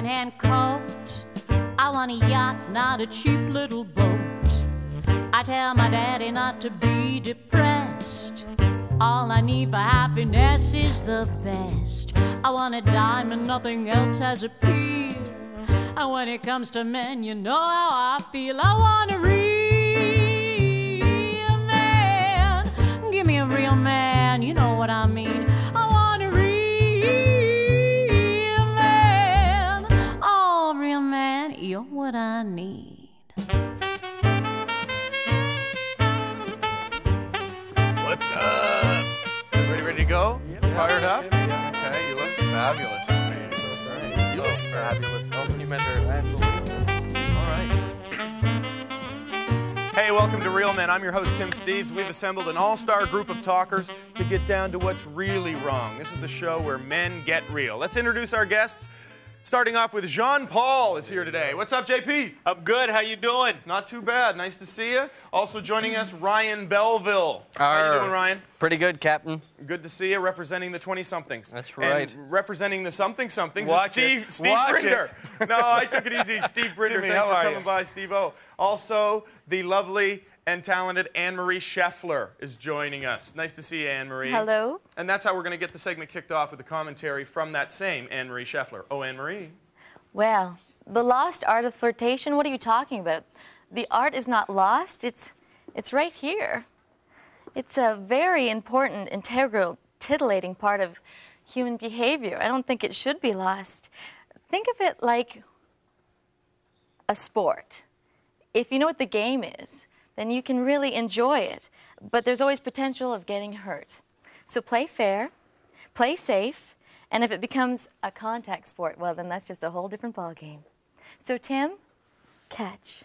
secondhand coat. I want a yacht, not a cheap little boat. I tell my daddy not to be depressed. All I need for happiness is the best. I want a diamond, nothing else has appeal. And when it comes to men, you know how I feel. I want a real man. Give me a real man, you know what I mean. I want a real man. Oh, real man, you're what I need. What's up? Everybody ready to go? Yep. Fired up? Yeah. Okay, you look fabulous. You look fabulous. Oh, you meant her. All right. Hey, welcome to Real Men. I'm your host, Tim Steeves. We've assembled an all-star group of talkers to get down to what's really wrong. This is the show where men get real. Let's introduce our guests. Starting off with Jean-Paul is here today. What's up, JP? I'm good. How you doing? Not too bad. Nice to see you. Also joining us, Ryan Belleville. How you doing, Ryan? Pretty good, Captain. Good to see you, representing the 20-somethings. That's right. And representing the something-somethings Watch is it. Steve Watch Brinder. No, I took it easy. Steve Brinder, Jimmy, thanks how for are coming you? by, Steve-O. Also, the lovely and talented Anne-Marie Scheffler is joining us. Nice to see you, Anne-Marie. Hello. And that's how we're going to get the segment kicked off with a commentary from that same Anne-Marie Scheffler. Oh, Anne-Marie. Well, the lost art of flirtation, what are you talking about? The art is not lost, it's right here. It's a very important, integral, titillating part of human behavior. I don't think it should be lost. Think of it like a sport. If you know what the game is, then you can really enjoy it. But there's always potential of getting hurt. So play fair, play safe, and if it becomes a contact sport, well, then that's just a whole different ballgame. So, Tim, catch.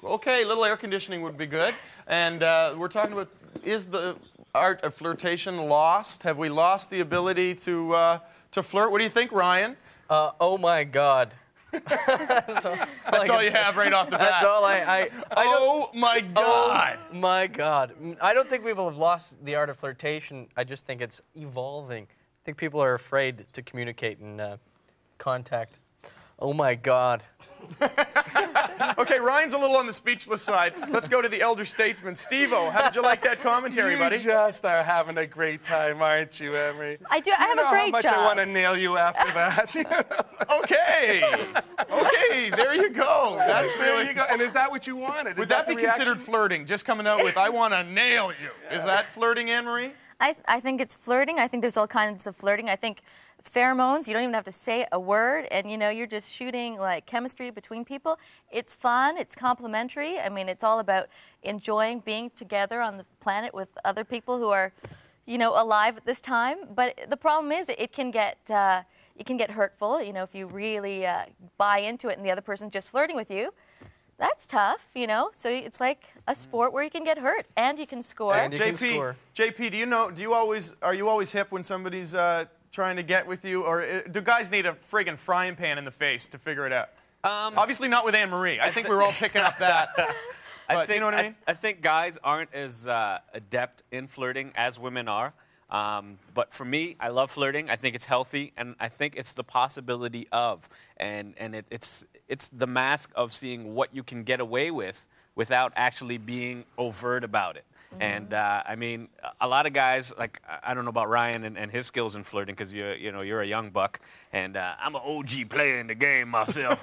Okay, a little air conditioning would be good. And we're talking about, is the art of flirtation lost? Have we lost the ability to flirt? What do you think, Ryan? Oh my God. That's all you have right off the bat. That's all Oh my God. Oh my God. I don't think people have lost the art of flirtation. I just think it's evolving. I think people are afraid to communicate and contact. Oh my God. Okay, Ryan's a little on the speechless side. Let's go to the elder statesman. Steve-O, how did you like that commentary, buddy? You just are having a great time, aren't you, Emery? I do. I have a great how much job. I want to nail you after that. Okay. Okay, there you go. That's There really... you go. And is that what you wanted? Would Is that the be considered reaction? flirting? Just coming out with, I want to nail you. Is that flirting, Anne-Marie? I think it's flirting. I think there's all kinds of flirting. I think pheromones, you don't even have to say a word, and you know, you're just shooting like chemistry between people. It's fun, it's complimentary. I mean, it's all about enjoying being together on the planet with other people who are, you know, alive at this time. But the problem is it can get hurtful, you know, if you really buy into it and the other person's just flirting with you. That's tough, you know. So it's like a sport where you can get hurt and you can score. And you can score. JP, are you always hip when somebody's trying to get with you, or do guys need a friggin' frying pan in the face to figure it out? Obviously not with Anne-Marie. I think we're all picking up that. But, you know what I mean? I think guys aren't as adept in flirting as women are. But for me, I love flirting. I think it's healthy, and I think it's the possibility of, and it's the mask of seeing what you can get away with without actually being overt about it. And I mean, a lot of guys, like, I don't know about Ryan and his skills in flirting, because you're a young buck, and I'm an OG player in the game myself.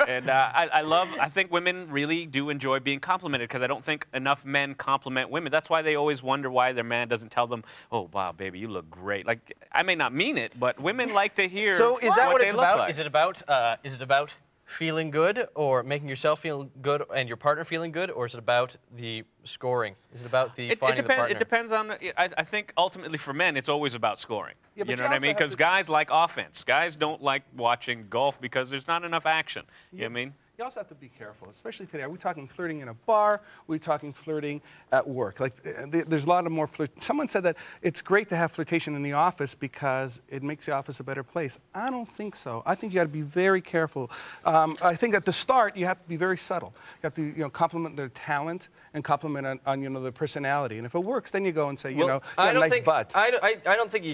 And I think women really do enjoy being complimented, because I don't think enough men compliment women. That's why they always wonder why their man doesn't tell them, "Oh, wow, baby, you look great." Like, I may not mean it, but women like to hear. So is that what they it's look about? like. Is it about feeling good, or making yourself feel good and your partner feeling good, or is it about the scoring? Is it about the finding the partner? It depends on. I think ultimately for men, it's always about scoring. Yeah, but you know what I mean? Because guys like offense. Guys don't like watching golf because there's not enough action. You know what I mean? You also have to be careful, especially today. Are we talking flirting in a bar? Are we talking flirting at work? Like, there's a lot of more flirt. Someone said that it's great to have flirtation in the office because it makes the office a better place. I don't think so. I think you got to be very careful. I think at the start you have to be very subtle. You have to, compliment their talent and compliment on their personality. And if it works, then you go and say, you have a nice butt. I don't think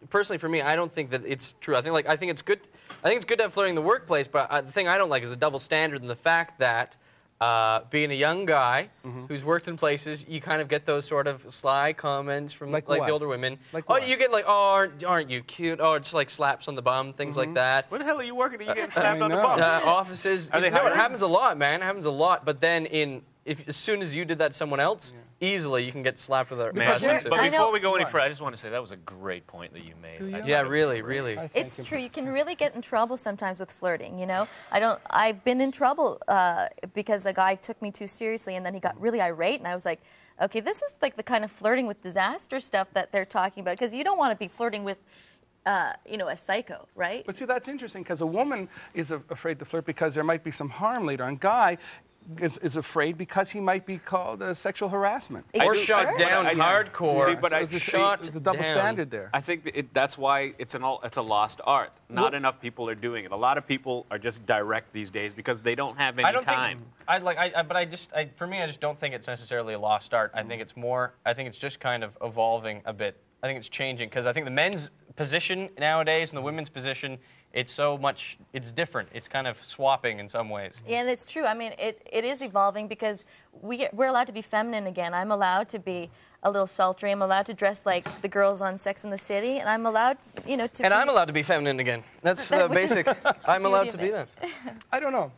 personally for me, I don't think that it's true. I think it's good. I think it's good to have flirting in the workplace, but the thing I don't like is a double standard in the fact that being a young guy who's worked in places, you kind of get those sort of sly comments from like the older women. Like oh, what? you get like, oh, aren't you cute? Oh, just like slaps on the bum, things like that. Where the hell are you working? Are you getting slapped on the bum? Offices. Are they it hiring? happens a lot, man. It happens a lot. But then as soon as you did that to someone else, easily you can get slapped with a Man, Sure, but I before know- we go any further, I just want to say that was a great point that you made. Yeah, really, really. It's true. You can really get in trouble sometimes with flirting, you know? I've been in trouble because a guy took me too seriously and then he got really irate and I was like, okay, this is like the kind of flirting with disaster stuff that they're talking about because you don't want to be flirting with, you know, a psycho, right? But see, that's interesting because a woman is afraid to flirt because there might be some harm later on. Guy is afraid because he might be called sexual harassment. Or Sure. shot down See, hardcore. but I the shot the double down. standard there. I think that's why it's a lost art. Not enough people are doing it. A lot of people are just direct these days because they don't have any time. For me, I just don't think it's necessarily a lost art. I think it's more. I think it's just kind of evolving a bit. I think it's changing because I think the men's position nowadays and the women's position, it's different. It's kind of swapping in some ways. Yeah, and it's true. I mean, it is evolving because we're allowed to be feminine again. I'm allowed to be a little sultry. I'm allowed to dress like the girls on Sex and the City, and I'm allowed, you know, to. And be, I'm allowed to be feminine again. That's Which is basic. I'm allowed to beauty be of that. I don't know.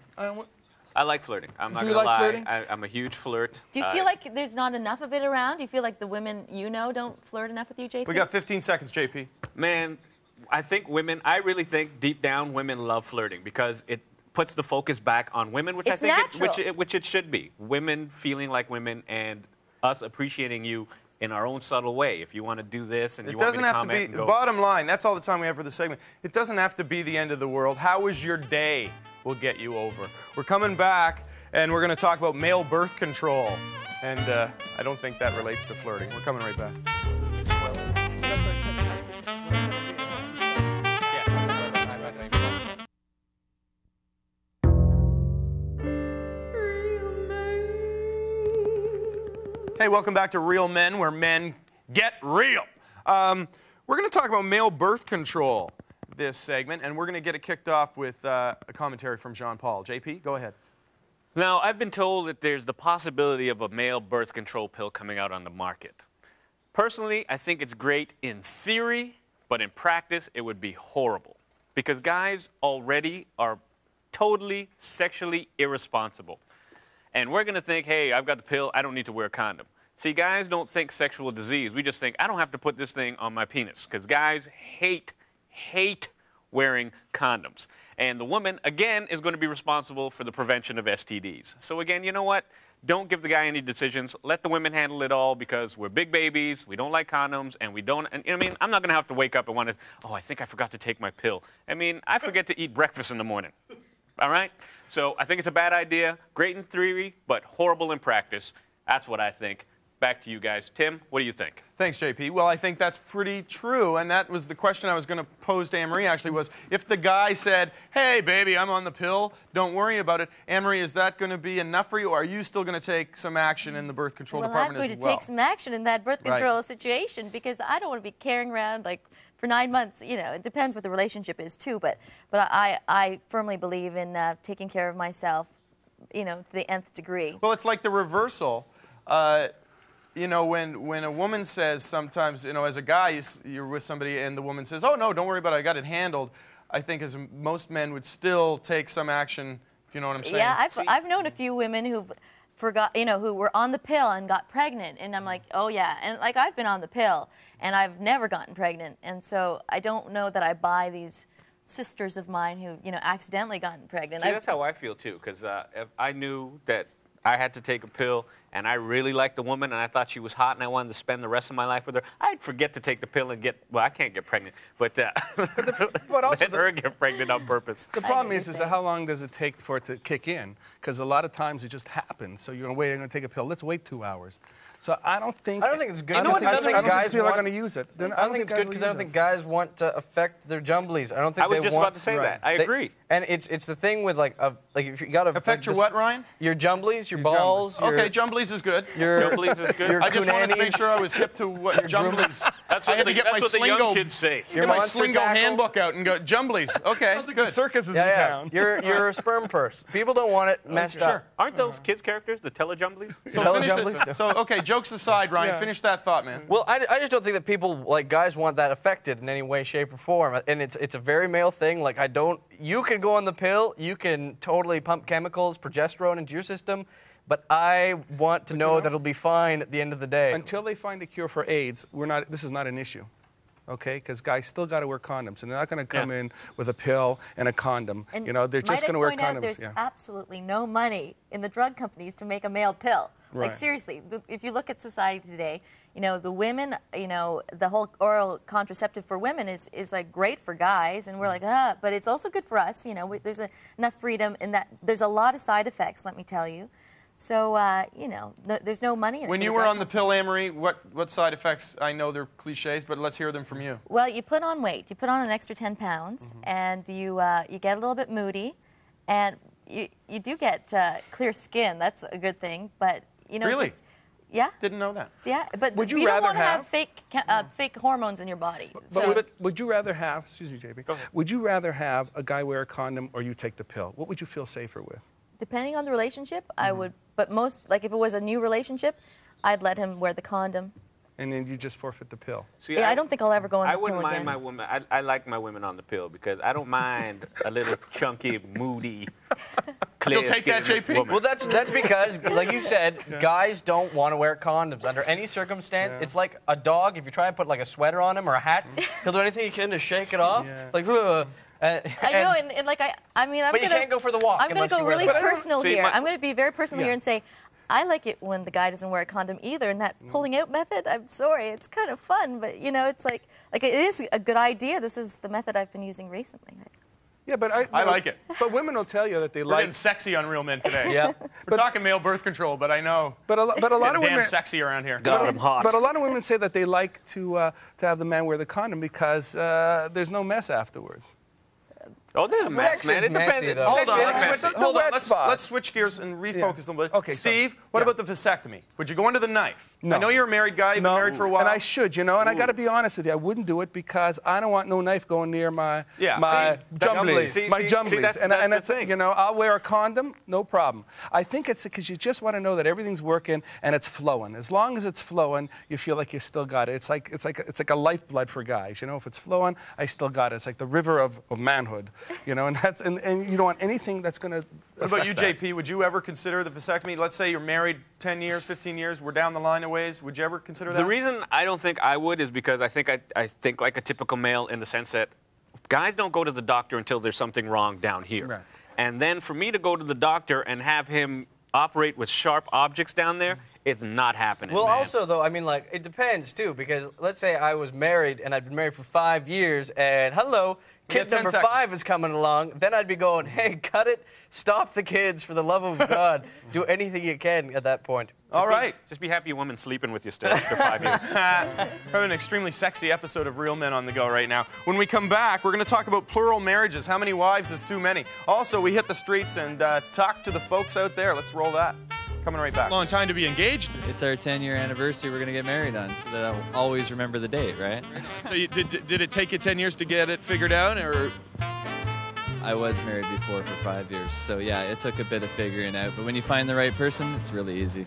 I like flirting. I'm not Do going you to like lie. flirting? I'm a huge flirt. Do you feel like there's not enough of it around? Do you feel like the women you know don't flirt enough with you, JP? We got 15 seconds, JP. Man, I really think deep down women love flirting because it puts the focus back on women, which It's I think natural. which it should be. Women feeling like women and us appreciating you in our own subtle way. If you want to do this and It you want me doesn't to have to comment be, and go, bottom line, that's all the time we have for the segment. It doesn't have to be the end of the world. How was your day will get you over. We're coming back, and we're going to talk about male birth control. And I don't think that relates to flirting. We're coming right back. Hey, welcome back to Real Men, where men get real. We're going to talk about male birth control this segment, and we're going to get it kicked off with a commentary from Jean-Paul. JP, go ahead. Now, I've been told that there's the possibility of a male birth control pill coming out on the market. Personally, I think it's great in theory, but in practice, it would be horrible. Because guys already are totally sexually irresponsible. And we're going to think, hey, I've got the pill, I don't need to wear a condom. See, guys don't think sexual disease. We just think, I don't have to put this thing on my penis. Because guys hate wearing condoms. And the woman, again, is going to be responsible for the prevention of STDs. So again, you know what? Don't give the guy any decisions. Let the women handle it all because we're big babies, we don't like condoms, and we don't, and, I mean, I'm not going to have to wake up and want to, oh, I think I forgot to take my pill. I mean, I forget to eat breakfast in the morning. All right? So I think it's a bad idea. Great in theory, but horrible in practice. That's what I think. Back to you guys. Tim, what do you think? Thanks, JP. Well, I think that's pretty true, and that was the question I was going to pose to Anne-Marie, actually, was if the guy said, hey, baby, I'm on the pill, don't worry about it, Anne-Marie, is that going to be enough for you, or are you still going to take some action in the birth control department as well? I'm going to take some action in that birth control situation because I don't want to be carrying around, like, for 9 months, you know, it depends what the relationship is, too, but I firmly believe in taking care of myself, you know, to the nth degree. Well, it's like the reversal. You know, when a woman says sometimes, you know, as a guy, you're with somebody and the woman says, oh, no, don't worry about it, I got it handled, I think as most men would still take some action, if you know what I'm saying. Yeah, I've known a few women who've forgot, you know, who were on the pill and got pregnant, and I'm like, oh, yeah, and like I've been on the pill, and I've never gotten pregnant, and so I don't know that I buy these sisters of mine who, you know, accidentally gotten pregnant. See, that's how I feel, too, because if I knew that I had to take a pill, and I really liked the woman, and I thought she was hot, and I wanted to spend the rest of my life with her, I'd forget to take the pill and get, well, I can't get pregnant, but let her get pregnant on purpose. The problem is how long does it take for it to kick in? Because a lot of times it just happens. So you're going to wait, I'm going to take a pill. Let's wait 2 hours. So I don't think it's good. I don't think guys people are want- going to use it. I don't think it's good because I don't think guys want to affect their jumblies. I don't think I was they just want, about to say that. I agree. And it's the thing with like Like if you gotta affect your what, Ryan? Your jumblies, your balls. Okay, jumblies is good. Jumblies is good. I just wanted to make sure I was hip to what jumblies. That's I what, had to get my the young Slingo, kids say. get my Slingo handbook out and go jumblies. Okay, good. Circus is in town. You're a sperm purse. People don't want it messed up. Aren't those kids characters, the telejumblies? So okay, jokes aside, Ryan, finish that thought, man. Well, I just don't think that people, like guys, want that affected in any way, shape, or form. And it's a very male thing. Like you can go on the pill, you can totally pump chemicals, progesterone into your system, but I want to know that it'll be fine at the end of the day. Until they find a cure for AIDS, this is not an issue. Okay, because guys still got to wear condoms, and they're not going to come in with a pill and a condom. And they're just going to wear condoms. Might I point out there's absolutely no money in the drug companies to make a male pill. Right. Like seriously, if you look at society today, the women, the whole oral contraceptive for women is like great for guys, and we're like, but it's also good for us. There's enough freedom in that. There's a lot of side effects, let me tell you. So, there's no money in it. When you were on the pill, Amory, what side effects? I know they're cliches, but let's hear them from you. Well, you put on weight. You put on an extra 10 pounds, and you get a little bit moody, and you do get clear skin. That's a good thing, but Really? Yeah. Didn't know that. Yeah, but Would you don't rather want to have fake hormones in your body. But would you rather have, excuse me, JB, would you rather have a guy wear a condom or you take the pill? What would you feel safer with? Depending on the relationship, I would, but if it was a new relationship, I'd let him wear the condom. And then you just forfeit the pill. See, I don't think I'll ever go on the pill again. I wouldn't mind my women. I like my women on the pill because I don't mind a little chunky, moody, clear You'll take that, JP? woman. Well, that's because, like you said, guys don't want to wear condoms under any circumstance. It's like a dog. If you try and put like a sweater on him or a hat, he'll do anything he can to shake it off. Like, I know, and like I'm but gonna. you can't go for the walk. I'm gonna go really personal here. See, I'm gonna be very personal here and say, I like it when the guy doesn't wear a condom either. And that pulling out method, I'm sorry, it's kind of fun, but it's like it is a good idea. This is the method I've been using recently. Yeah, but I like it. But women will tell you that they We're like. getting sexy on Real Men today. Yeah. We're talking male birth control, but I know. But a lot of damn women. sexy around here. Got 'em hot. But a lot of women say that they like to have the man wear the condom because there's no mess afterwards. Oh, there's a mess, Sex man. is It depends. messy, though. Hold on, Wet let's spot. switch gears and refocus a little bit. Okay, Steve, sorry. what about the vasectomy? Would you go into the knife? No. I know you're a married guy. You've been married for a while. And I should, and I got to be honest with you. I wouldn't do it because I don't want no knife going near my jumblies. my See, jumblies. that's and the that's thing. I'll wear a condom, no problem. I think it's because you just want to know that everything's working and it's flowing. As long as it's flowing, you feel like you still got it. It's like a lifeblood for guys. If it's flowing, I still got it. It's like the river of manhood. And you don't want anything that's going to. What about you, JP? Would you ever consider the vasectomy? Let's say you're married 10 years, 15 years. We're down the line of ways. Would you ever consider that? The reason I don't think I would is because I think like a typical male in the sense that guys don't go to the doctor until there's something wrong down here. Right. And then for me to go to the doctor and have him operate with sharp objects down there, it's not happening. Well, man. also, though, I mean, like, it depends, too, because let's say I was married and I'd been married for 5 years, and hello, kid number 5 is coming along, then I'd be going, hey, cut it, stop the kids, for the love of God. Do anything you can at that point. All right. Just be happy a woman's sleeping with you still after 5 years. We're having an extremely sexy episode of Real Men on the go right now. When we come back, we're going to talk about plural marriages. How many wives is too many? Also, we hit the streets and talk to the folks out there. Let's roll that. Coming right back. Long time to be engaged. It's our 10-year anniversary we're going to get married on, so that I'll always remember the date, right? So did it take you 10 years to get it figured out, or? I was married before for 5 years, so yeah, it took a bit of figuring out. But when you find the right person, it's really easy.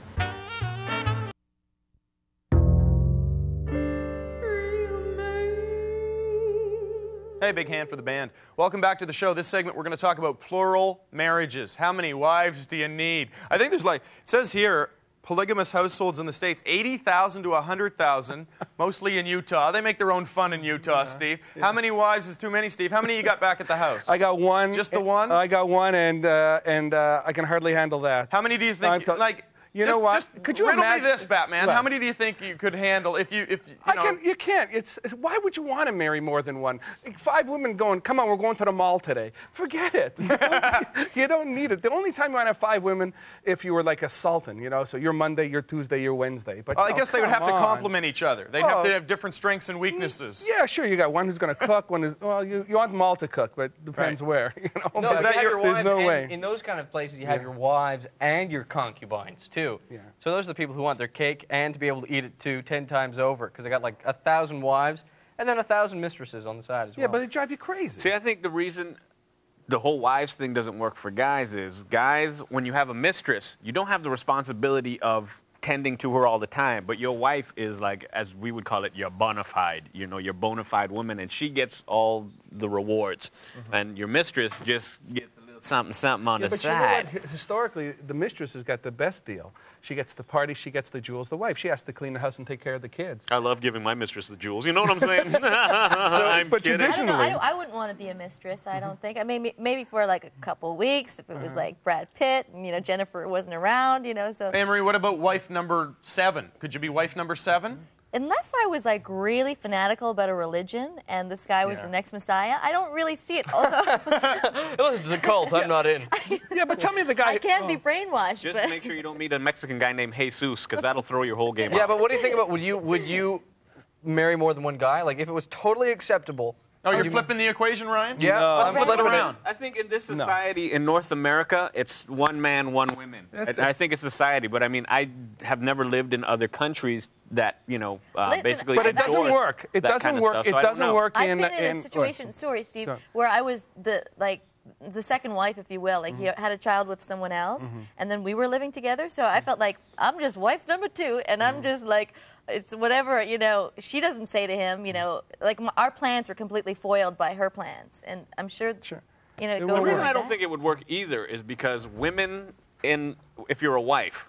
Hey, big hand for the band. Welcome back to the show. This segment, we're going to talk about plural marriages. How many wives do you need? I think there's it says here, polygamous households in the States, 80,000 to 100,000, mostly in Utah. They make their own fun in Utah, Steve. Yeah. How many wives is too many, Steve? How many you got back at the house? I got one. Just the one? I got one, and I can hardly handle that. How many do you think, You know what? Could you riddle imagine me this, Batman? What? How many do you think you could handle if you know? You can't. Why would you want to marry more than one? 5 women going, come on, we're going to the mall today. Forget it. You don't need it. The only time you want to have 5 women if you were like a sultan, you know. So you're Monday, you're Tuesday, you're Wednesday. But Well, I guess they would have to come on. complement each other. They'd have to have different strengths and weaknesses. Yeah, sure. You got one who's going to cook, one is you want them all to cook, but depends where. You know. No, Is that you have your- your there's wives no and way. in those kind of places, you have your wives and your concubines too. Yeah. So those are the people who want their cake and to be able to eat it too 10 times over because they got like 1,000 wives and then 1,000 mistresses on the side as well. Yeah, but they drive you crazy. See, I think the reason the whole wives thing doesn't work for guys is, guys, when you have a mistress, you don't have the responsibility of tending to her all the time, but your wife is like, as we would call it, your bona fide, you know, your bona fide woman, and she gets all the rewards. And your mistress just gets a little something on Yeah, the but you know side. what? Historically, the mistress has got the best deal. She gets the party, she gets the jewels. The wife, she has to clean the house and take care of the kids. I love giving my mistress the jewels. You know what I'm saying? I'm but kidding. I don't know. Traditionally. I wouldn't want to be a mistress. I don't think. I mean, maybe for like a couple weeks if it was like Brad Pitt and you know Jennifer wasn't around. You know, so Anne-Marie, what about wife number 7? Could you be wife number 7? unless I was like really fanatical about a religion and this guy was the next Messiah, I don't really see it. Although Unless it's a cult, I'm not in. Yeah, but tell me the guy. I can't be brainwashed. Just but make sure you don't meet a Mexican guy named Jesus, because that'll throw your whole game Yeah, off. but what do you think about, would you marry more than one guy? Like, if it was totally acceptable. Oh, you're flipping the equation, Ryan? Yeah, No, Let's I'm flip it flipping around. I think in this society, in North America, it's one man, one woman. I think it's society, but I mean, I have never lived in other countries that, you know, Listen, basically But it doesn't endorse work. It that doesn't kind of work. stuff, It so I don't doesn't know. work I've in. been in a situation, sorry, Steve, Go on. where I was the second wife, if you will. Like he had a child with someone else, and then we were living together. So I felt like I'm just wife number 2, and I'm just like, it's whatever, you know. She doesn't say to him, you know, like our plans were completely foiled by her plans, and I'm sure, you know, it It goes won't on The reason like I don't that. think it would work either is because women, if you're a wife,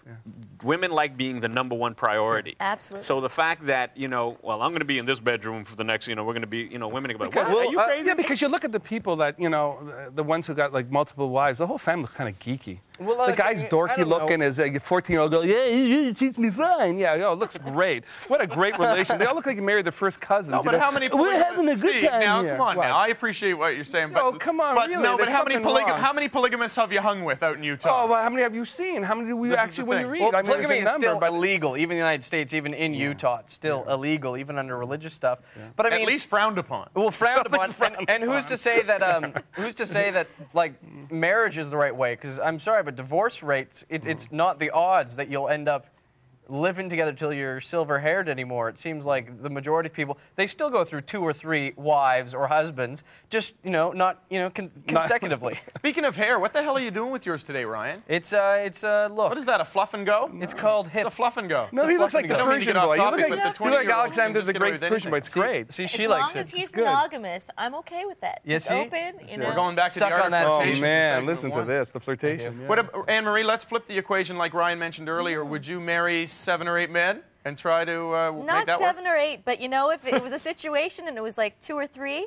women like being the #1 priority. Absolutely. So the fact that, you know, well, I'm going to be in this bedroom for the next, you know, we're going to be, you know, women are going to be like, Because, what? Are you crazy? yeah, because you look at the people that, you know, the ones who got like multiple wives, the whole family looks kind of geeky. Well, The like, guy's I dorky don't know. looking as a 14-year-old girl. Yeah, he treats me fine. Yeah, it looks great. What a great relation. They all look like you married their first cousins. No, you but know? how many We're having a good Steve, time now, here. come on What? now. I appreciate what you're saying, but Oh, come on, but really, no, but there's how many something wrong. how many polygamists have you hung with out in Utah? Oh, well, how many have you seen? How many do we This is actually the when you thing. read? Well, I mean, there's polygamy a is number, still but illegal, even in the United States, even in Utah. It's still illegal, even under religious stuff. But I mean, At least frowned upon. well, frowned upon. And who's to say that like marriage is the right way? Because I'm sorry, but divorce rates, it's not the odds that you'll end up living together till you're silver-haired anymore. It seems like the majority of people, they still go through 2 or 3 wives or husbands, just not consecutively. Speaking of hair, what the hell are you doing with yours today, Ryan? It's look. What is that, a fluff and go? It's called hip. It's a fluff and go. no, he looks like the I don't mean to Persian get off boy. You topic, look but like, the you look like 20-year-olds Alexander can the just get away Great's with Persian boy. anything. It's great. See, As she long likes as it. he's good. monogamous, I'm okay with that. Yeah, Just see? open, you know. We're going back to Suck the art on of that, Oh flirtation. Steve. man, segment listen to 1. this, the flirtation. Yeah. What Anne-Marie, let's flip the equation like Ryan mentioned earlier. Would you marry 7 or 8 men and try to make Not that 7 work? or 8, but you know, if it was a situation and it was like 2 or 3,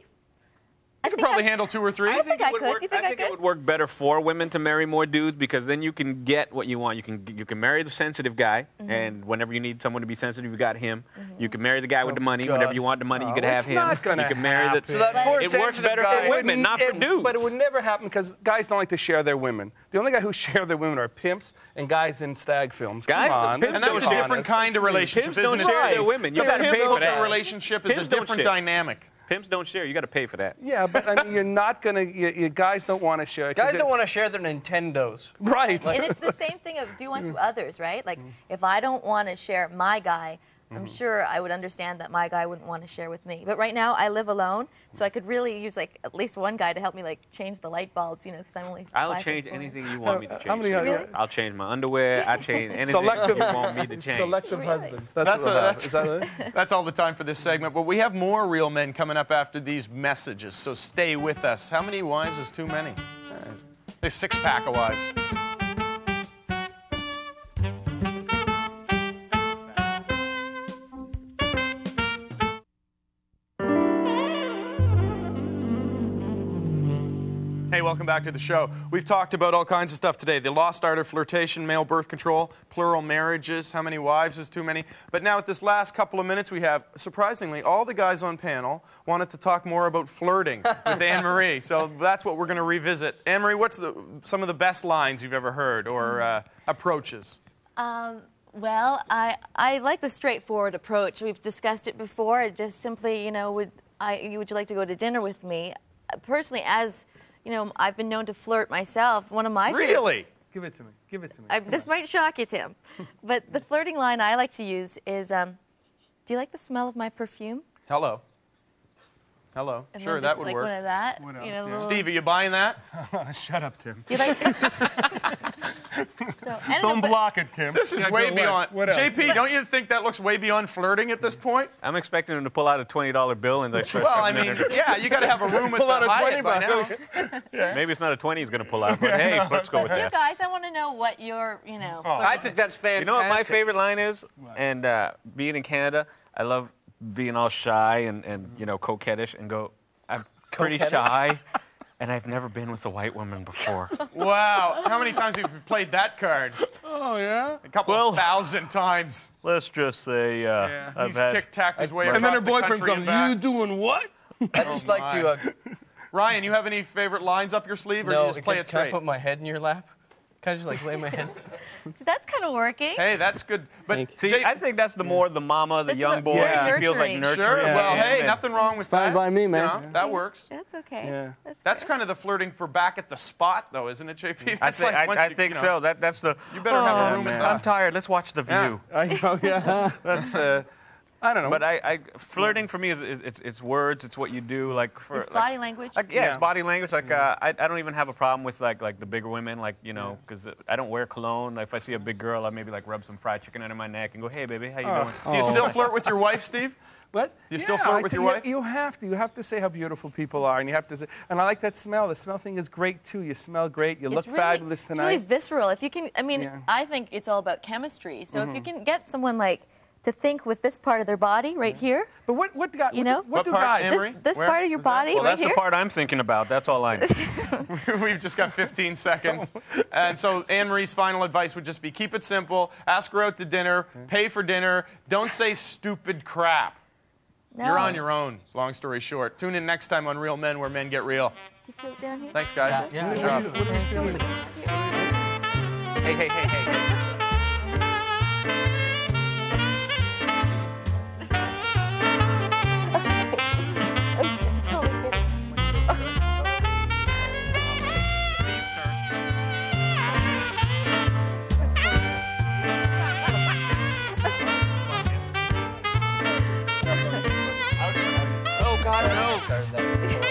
You could probably handle 2 or 3. I think I could. Work, You think I I think could? it would work better for women to marry more dudes, because then you can get what you want. You can marry the sensitive guy, and whenever you need someone to be sensitive, you got him. You can marry the guy with the money. God. Whenever you want the money, you could have it's him. not gonna you can marry happen. the. So that poor it works sensitive better guy- for women, not for dudes. But it would never happen because guys don't like to share their women. The only guy who share their women are pimps and guys in stag films. Guys, Come on, pimps And let's that's be a different honest. kind of relationship, Pimps isn't don't it? share their Steve? women. You The gotta pay for pimp that. relationship is a Pimps don't different share. dynamic. Pimps don't share. You got to pay for that. Yeah, but I mean, you're not gonna. You guys don't want to share. 'cause Guys don't want to share their Nintendos. Right. And it's the same thing of do unto others, right? Like, if I don't want to share my guy, I'm sure I would understand that my guy wouldn't want to share with me. But right now, I live alone, so I could really use like at least one guy to help me like change the light bulbs, you know, because I'm only. I'll 5 change foot 4. anything you want me to change. How many sweetie. are Really? I'll change my underwear. I'll change anything Selective- you want me to change. Selective Really? husbands. That's what a- we'll have. that's- Is that it? That's all the time for this segment, but we have more real men coming up after these messages, so stay with us. How many wives is too many? A 6-pack of wives. Hey, welcome welcome back to the show. We've talked about all kinds of stuff today. The lost art of flirtation, male birth control, plural marriages, how many wives is too many. But now at this last couple of minutes we have, surprisingly, all the guys on panel wanted to talk more about flirting with Anne-Marie. So that's what we're going to revisit. Anne-Marie, what's some of the best lines you've ever heard or approaches? Well, I like the straightforward approach. We've discussed it before. Just simply, you know, would you like to go to dinner with me? Personally, as you know, I've been known to flirt myself. One of my Really? Give it to me. Give it to me. This might shock you, Tim, but the flirting line I like to use is, "Do you like the smell of my perfume?" Hello. Hello. And Sure, then that just would like work. One of that. What else? You know, Yeah. little- Steve, are you buying that? Shut up, Tim. Do you like? So, I Don't know, block it, Tim. This is Yeah, way go, beyond. what else? JP, don't you think that looks way beyond flirting at this point? I'm expecting him to pull out a $20 bill and like start Well, I shoving mean, it in. yeah, you got to have a room at Pull out the a 20 Hyatt by bucks. now. Maybe it's not a 20 he's going to pull out, but hey, let's go with but you that. guys, I want to know what your, you know. I think that's fantastic. You know what my favorite line is? And being in Canada, I love being all shy and you know, coquettish and go, I'm pretty shy, and I've never been with a white woman before. Wow. How many times have you played that card? Oh, yeah? A couple thousand times. Let's just say I've He's had... tic-tacked his way And then across her the boyfriend country and comes, back. you doing what? I just like to. Ryan, you have any favorite lines up your sleeve, or do you just play it Can I straight? put my head in your lap? Can I just like lay my head? That's kind of working. Hey, that's good. But See, I think that's the more the mama, the That's young the- boy. very She feels like nurturing. nurturing. sure. Well, him hey, and- nothing wrong with Fine that. by me, man. You know, that works. That's okay. Yeah. That's great. kind of the flirting for back at the spot, though, isn't it, JP? I That's think, like once I you, think you know, so. That's the. You better have a "Oh, room man, at the- I'm tired. Let's watch The View. Yeah. I know, yeah. That's, I don't know. But flirting for me is it's words. It's what you do. Like for It's body language. Like, yeah, it's body language. Like I don't even have a problem with like the bigger women. Like you know, because I don't wear cologne. If I see a big girl, I maybe like rub some fried chicken under my neck and go, hey baby, how you doing? Do you still flirt with your wife, Steve? What? Do you still flirt with your wife? You have to. You have to say how beautiful people are, and you have to say. And I like that smell. The smell thing is great too. You smell great. You look fabulous It's tonight. really visceral. If you can, I mean, Yeah. I think it's all about chemistry. So if you can get someone like to think with this part of their body right here, But what do You know? what do What part, guys? Emery? this Where? part of your Was that- body Well, right that's here. the part I'm thinking about. That's all I know. We've just got 15 seconds. And so Anne-Marie's final advice would just be keep it simple, ask her out to dinner, pay for dinner, don't say stupid crap. No. You're on your own, long story short. Tune in next time on Real Men, where men get real. You feel it down here? Thanks, guys. Yeah. Good job. Hey. Oh God, no!